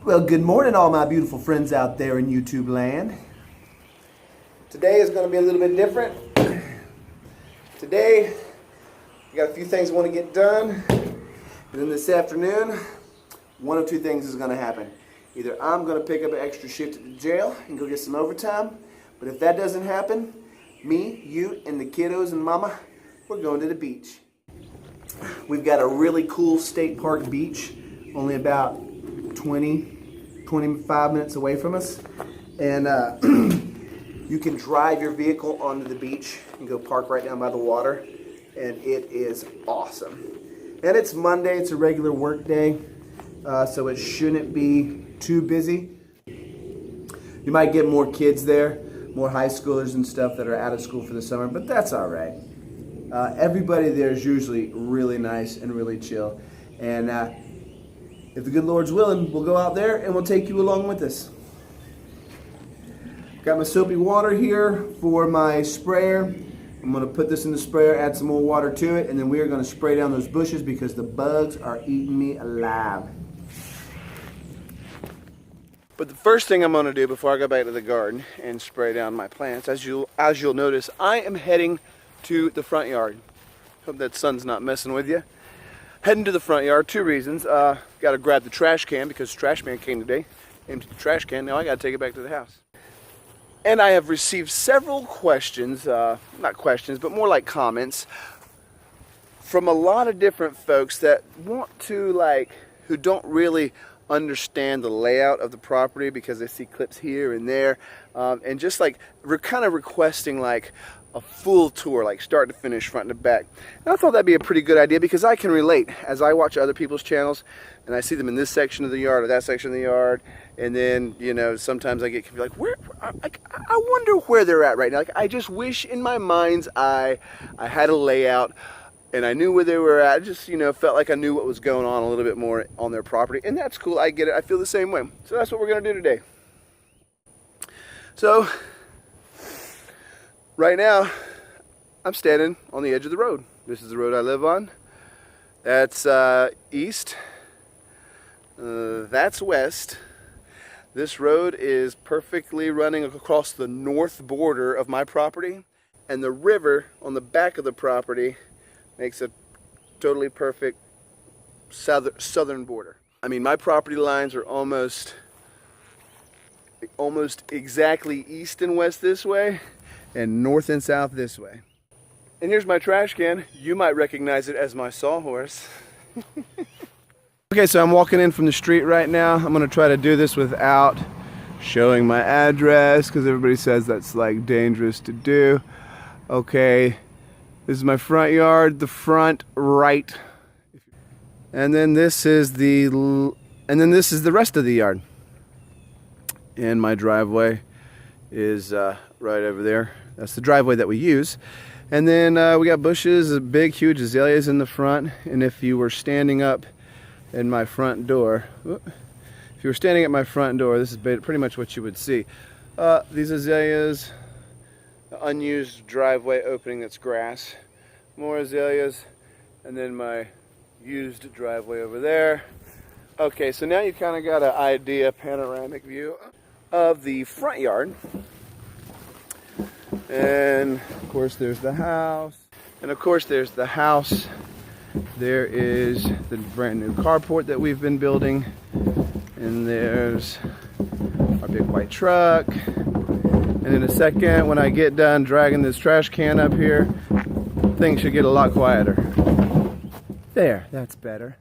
Well, good morning, all my beautiful friends out there in YouTube land. Today is going to be a little bit different. Today, I got a few things I want to get done. And then this afternoon, one of two things is going to happen. Either I'm going to pick up an extra shift at the jail and go get some overtime. But if that doesn't happen, me, you, and the kiddos and mama, we're going to the beach. We've got a really cool state park beach, only about 25 minutes away from us. And you can drive your vehicle onto the beach and go park right down by the water. And it is awesome. And it's Monday, it's a regular work day, so it shouldn't be too busy. You might get more kids there, more high schoolers and stuff that are out of school for the summer, but that's all right. Everybody there is usually really nice and really chill. And if the good Lord's willing, we'll go out there and we'll take you along with us. Got my soapy water here for my sprayer. I'm going to put this in the sprayer, add some more water to it, and then we are going to spray down those bushes because the bugs are eating me alive. But the first thing I'm going to do before I go back to the garden and spray down my plants, as you'll notice, I am heading to the front yard. Hope that sun's not messing with you. Heading to the front yard, two reasons. Got to grab the trash can because the trash man came today, emptied the trash can. Now I got to take it back to the house. And I have received several questions, not questions, but more like comments from a lot of different folks that want to, who don't really understand the layout of the property because they see clips here and there, and just we're kind of requesting a full tour, start to finish, front to back. And I thought that'd be a pretty good idea because I can relate as I watch other people's channels and I see them in this section of the yard or that section of the yard, and then sometimes I get confused, where I wonder where they're at right now. I just wish in my mind's eye I had a layout and I knew where they were at. I just felt like I knew what was going on a little bit more on their property, and that's cool. I get it. I feel the same way. So that's what we're gonna do today. So right now I'm standing on the edge of the road. This is the road I live on. That's east. That's west. This road is perfectly running across the north border of my property, and the river on the back of the property makes a totally perfect southern border. I mean, my property lines are almost exactly east and west this way and north and south this way. And here's my trash can. You might recognize it as my sawhorse. Okay, so I'm walking in from the street right now. I'm gonna try to do this without showing my address because everybody says that's dangerous to do. Okay, this is my front yard, the front right. And then this is the rest of the yard. And my driveway is right over there. That's the driveway that we use. And then we got bushes, big, huge azaleas in the front. And if you were standing up in my front door, if you were standing at my front door, this is pretty much what you would see. These azaleas, the unused driveway opening that's grass, more azaleas, and then my used driveway over there. Okay, so now you kind of got an idea, panoramic view of the front yard. And of course there's the house. And of course there's the house. There is the brand new carport that we've been building. And there's our big white truck. And in a second, when I get done dragging this trash can up here, things should get a lot quieter. There, that's better.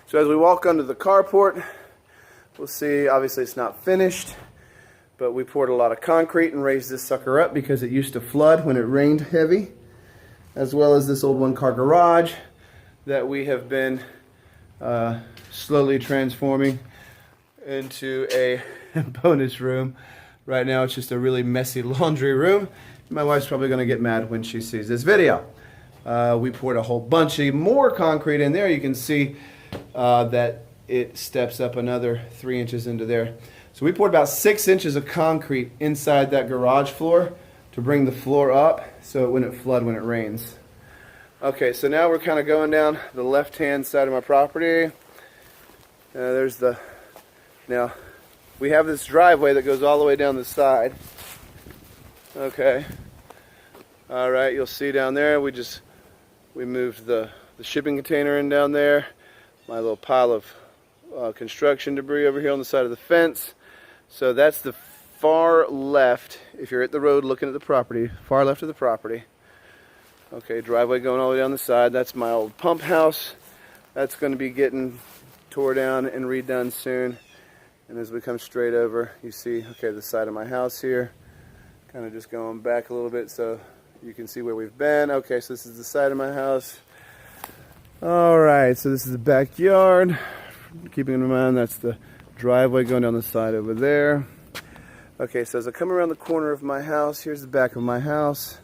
So as we walk under the carport, we'll see, obviously it's not finished, but we poured a lot of concrete and raised this sucker up because it used to flood when it rained heavy, as well as this old one-car garage that we have been slowly transforming into a bonus room. Right now it's just a really messy laundry room. My wife's probably going to get mad when she sees this video. We poured a whole bunch of more concrete in there. You can see that it steps up another 3 inches into there. So we poured about 6 inches of concrete inside that garage floor to bring the floor up so it wouldn't flood when it rains. Okay, so now we're kind of going down the left-hand side of my property. There's the Now, we have this driveway that goes all the way down the side. Okay. All right, you'll see down there, we moved the shipping container in down there. My little pile of construction debris over here on the side of the fence. So that's the far left, if you're at the road looking at the property, far left of the property. Okay, driveway going all the way down the side. That's my old pump house. That's going to be getting tore down and redone soon. And as we come straight over, you see, okay, the side of my house here. Kind of just going back a little bit so you can see where we've been. Okay, so this is the side of my house. Alright, so this is the backyard. Keeping in mind that's the driveway going down the side over there. Okay, so as I come around the corner of my house, here's the back of my house.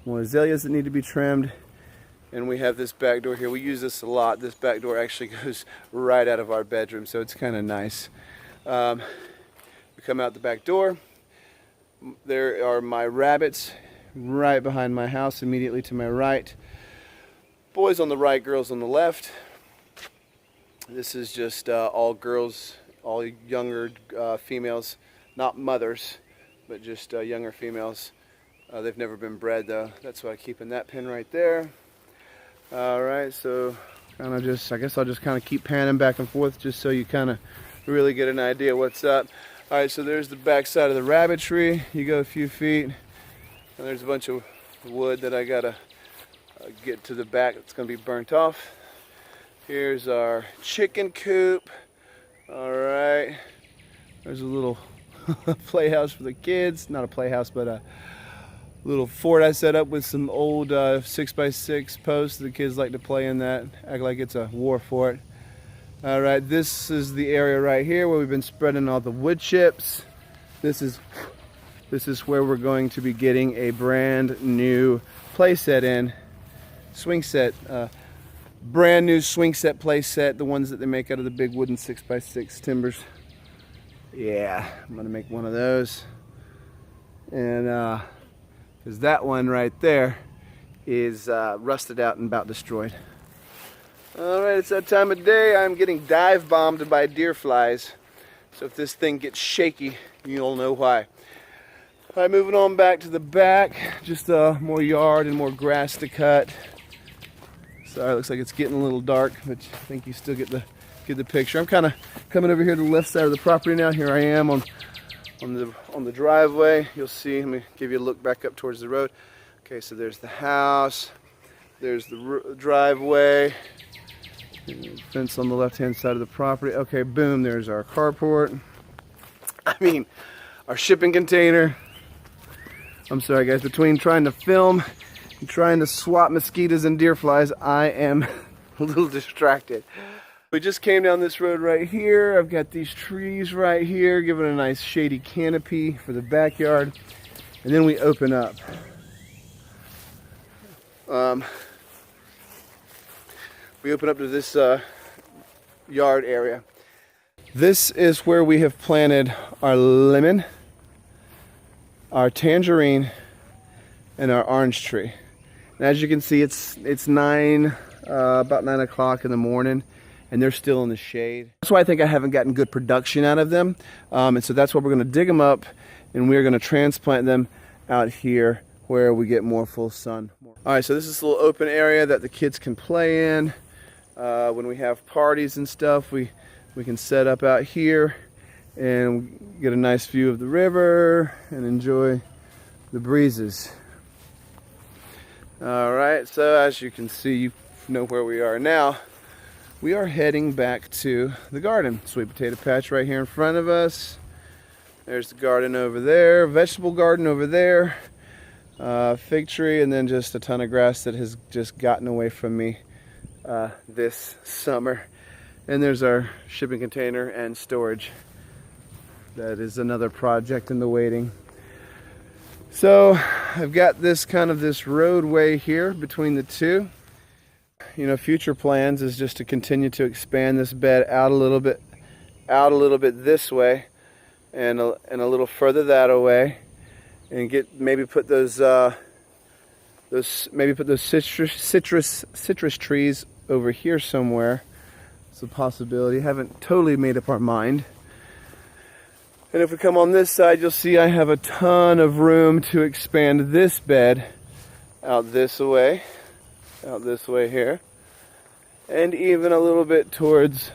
More azaleas that need to be trimmed. And we have this back door here. We use this a lot. This back door actually goes right out of our bedroom, so it's kind of nice. We come out the back door. There are my rabbits right behind my house, immediately to my right. Boys on the right, girls on the left. This is just all girls, all younger females, not mothers, but just younger females. They've never been bred though. That's why I keep in that pen right there. Alright, so kind of just, I guess I'll just kind of keep panning back and forth just so you kind of really get an idea what's up. Alright, so there's the back side of the rabbitry. You go a few feet, and there's a bunch of wood that I gotta get to the back. It's gonna be burnt off. Here's our chicken coop. Alright, there's a little playhouse for the kids. Not a playhouse, but a little fort I set up with some old 6x6 posts. The kids like to play in that, act like it's a war fort. Alright, this is the area right here where we've been spreading all the wood chips. This is where we're going to be getting a brand new play set in. Swing set. Brand new swing set play set. The ones that they make out of the big wooden 6x6 timbers. Yeah, I'm going to make one of those. And because that one right there is rusted out and about destroyed. Alright, it's that time of day. I'm getting dive bombed by deer flies. So if this thing gets shaky, you'll know why. Alright, moving on back to the back. Just more yard and more grass to cut. Sorry, it looks like it's getting a little dark, but I think you still get the picture. I'm kind of coming over here to the left side of the property now. Here I am on the driveway. You'll see, let me give you a look back up towards the road. Okay, so there's the house. There's the driveway. Fence on the left-hand side of the property. Okay, boom, there's our carport. I mean, our shipping container. I'm sorry, guys, between trying to film and trying to swat mosquitoes and deer flies, I am a little distracted. We just came down this road right here. I've got these trees right here, giving a nice shady canopy for the backyard. And then we open up. We open up to this yard area. This is where we have planted our lemon, our tangerine, and our orange tree. And as you can see, it's about 9 o'clock in the morning, and they're still in the shade. That's why I think I haven't gotten good production out of them. And so that's why we're going to dig them up, and we're going to transplant them out here where we get more full sun. All right, so this is a little open area that the kids can play in. When we have parties and stuff, we can set up out here and get a nice view of the river and enjoy the breezes. All right, so as you can see, you know where we are now. We are heading back to the garden. Sweet potato patch right here in front of us. There's the garden over there, vegetable garden over there, fig tree, and then just a ton of grass that has just gotten away from me this summer. And there's our shipping container and storage. That is another project in the waiting. So I've got this this roadway here between the two. You know, future plans is just to continue to expand this bed out a little bit this way, and a little further that way, and maybe put those citrus trees over here somewhere. It's a possibility. Haven't totally made up our mind. And if we come on this side, you'll see I have a ton of room to expand this bed out this way here, and even a little bit towards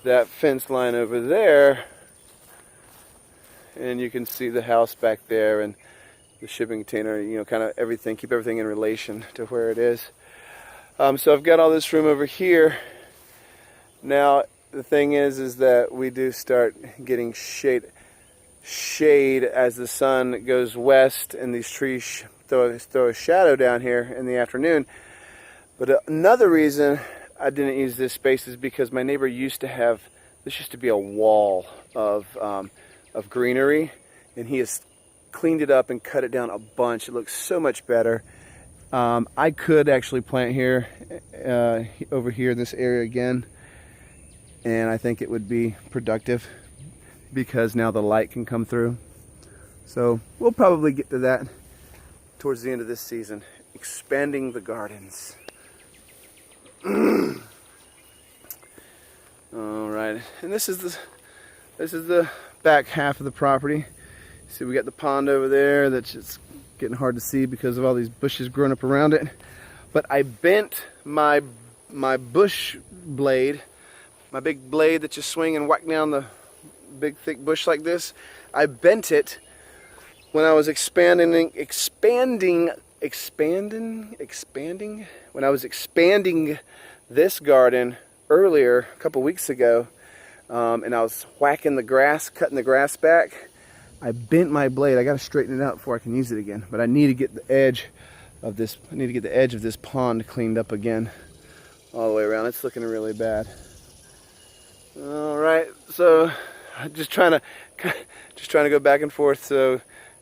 that fence line over there. And you can see the house back there and the shipping container, you know, kind of everything, keep everything in relation to where it is. So I've got all this room over here. Now, the thing is that we do start getting shade as the sun goes west, and these trees throw a shadow down here in the afternoon. But another reason I didn't use this space is because my neighbor used to have, this used to be a wall of greenery, and he has cleaned it up and cut it down a bunch. It looks so much better. I could actually plant here, over here in this area again, and I think it would be productive because now the light can come through. So we'll probably get to that towards the end of this season, expanding the gardens. All right, and this is the back half of the property. See, we got the pond over there that's just getting hard to see because of all these bushes growing up around it. But I bent my bush blade, my big blade that you swing and whack down the big thick bush like this. I bent it when I was expanding when I was expanding this garden earlier, a couple weeks ago, and I was whacking the grass, cutting the grass back. I bent my blade. I got to straighten it out before I can use it again. But I need to get the edge of this. I need to get the edge of this pond cleaned up again, all the way around. It's looking really bad. All right, so just trying to go back and forth so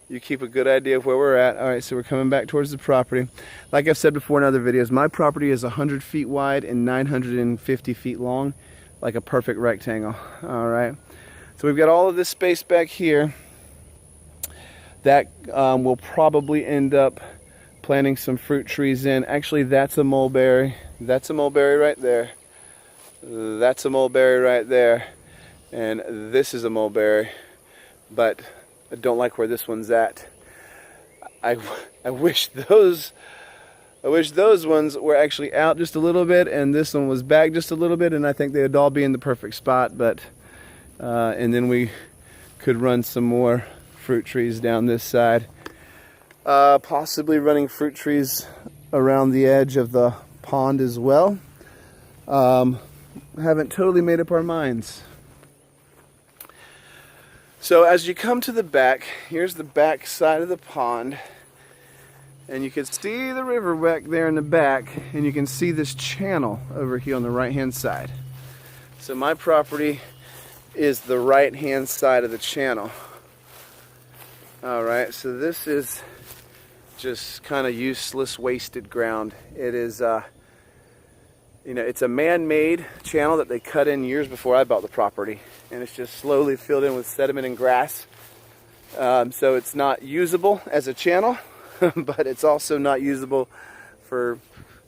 you keep a good idea of where we're at. All right, so we're coming back towards the property. Like I've said before in other videos, my property is 100 feet wide and 950 feet long, like a perfect rectangle. All right, so we've got all of this space back here that we'll probably end up planting some fruit trees in. Actually, that's a mulberry. That's a mulberry right there. That's a mulberry right there. And this is a mulberry, but I don't like where this one's at. I wish those ones were actually out just a little bit, and this one was back just a little bit, and I think they would all be in the perfect spot. But and then we could run some more fruit trees down this side, possibly running fruit trees around the edge of the pond as well. Haven't totally made up our minds. So as you come to the back, here's the back side of the pond, and you can see the river back there in the back, and you can see this channel over here on the right hand side. So my property is the right hand side of the channel. Alright, so this is just kind of useless, wasted ground. It is it's a man-made channel that they cut in years before I bought the property, and it's just slowly filled in with sediment and grass. So it's not usable as a channel, but it's also not usable for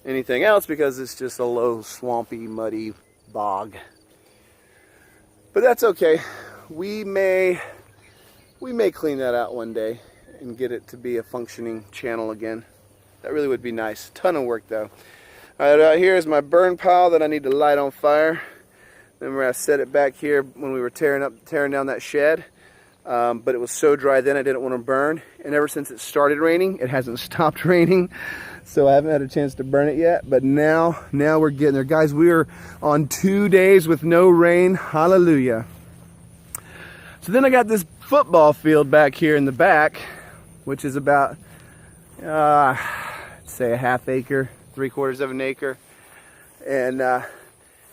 anything else because it's just a low, swampy, muddy bog. But that's okay. We may clean that out one day and get it to be a functioning channel again. That really would be nice. Ton of work though. Alright, out here is my burn pile that I need to light on fire. Remember I set it back here when we were tearing down that shed, but it was so dry then I didn't want to burn. And ever since it started raining, it hasn't stopped raining, so I haven't had a chance to burn it yet. But now we're getting there, guys. We are on 2 days with no rain. Hallelujah. So then I got this football field back here in the back, which is about say a half acre, 3/4 of an acre, and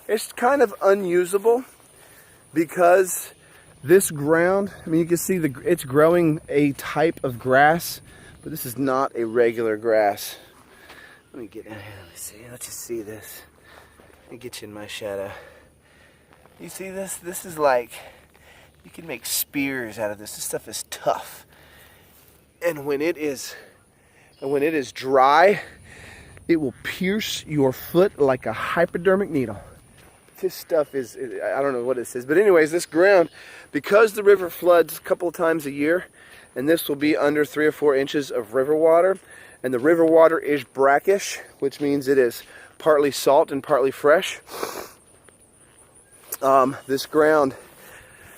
it's kind of unusable because this ground, I mean, you can see it's growing a type of grass, but this is not a regular grass. Let me get in here, let me see, let's just see this. Let me get you in my shadow. You see this? This is like, you can make spears out of this. This stuff is tough. And when it is dry, it will pierce your foot like a hypodermic needle. this stuff is, I don't know what this is. But anyways, this ground, because the river floods a couple of times a year, and this will be under 3 or 4 inches of river water, and the river water is brackish, which means it is partly salt and partly fresh. This ground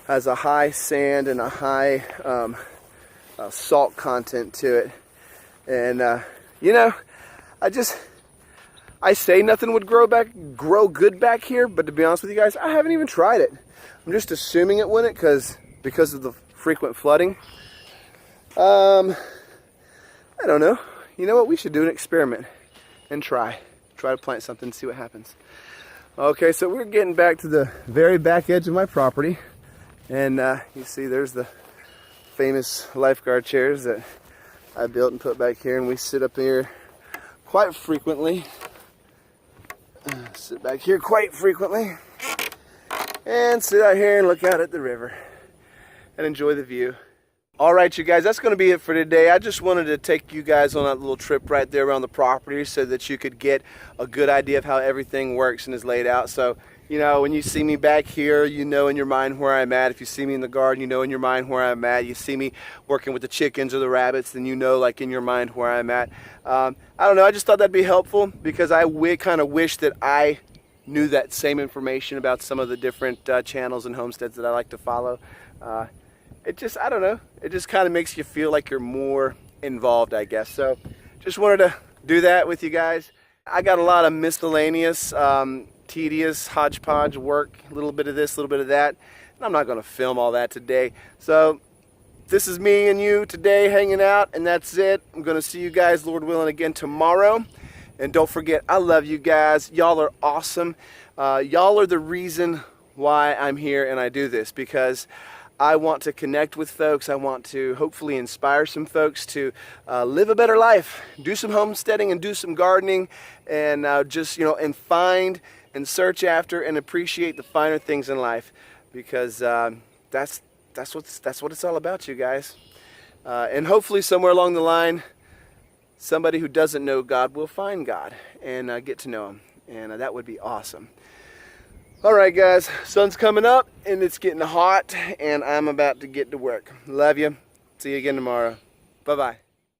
has a high sand and a high salt content to it. And you know, I say nothing would grow good back here, but to be honest with you guys, I haven't even tried it. I'm just assuming it wouldn't because of the frequent flooding. I don't know. You know what? We should do an experiment and try to plant something and see what happens. Okay, so we're getting back to the very back edge of my property, and you see there's the famous lifeguard chairs that I built and put back here, and we sit up here quite frequently. Sit back here quite frequently and sit out here and look out at the river and enjoy the view. Alright, you guys, that's going to be it for today. I just wanted to take you guys on that little trip right there around the property so that you could get a good idea of how everything works and is laid out. So, you know, when you see me back here, you know in your mind where I'm at. If you see me in the garden, you know in your mind where I'm at. You see me working with the chickens or the rabbits, then you know like in your mind where I'm at. I don't know, I just thought that'd be helpful because I kind of wish that I knew that same information about some of the different channels and homesteads that I like to follow. It just, I don't know, it just kind of makes you feel like you're more involved, I guess. So just wanted to do that with you guys. I got a lot of miscellaneous, tedious, hodgepodge work, a little bit of this, a little bit of that. And I'm not going to film all that today. So this is me and you today hanging out, and that's it. I'm going to see you guys, Lord willing, again tomorrow. And don't forget, I love you guys. Y'all are awesome. Y'all are the reason why I'm here and I do this, because I want to connect with folks. I want to hopefully inspire some folks to live a better life, do some homesteading and do some gardening, and just, you know, and find and search after and appreciate the finer things in life, because that's what it's all about, you guys. And hopefully somewhere along the line, somebody who doesn't know God will find God and get to know Him, and that would be awesome. Alright guys, sun's coming up and it's getting hot and I'm about to get to work. Love you. See you again tomorrow. Bye-bye.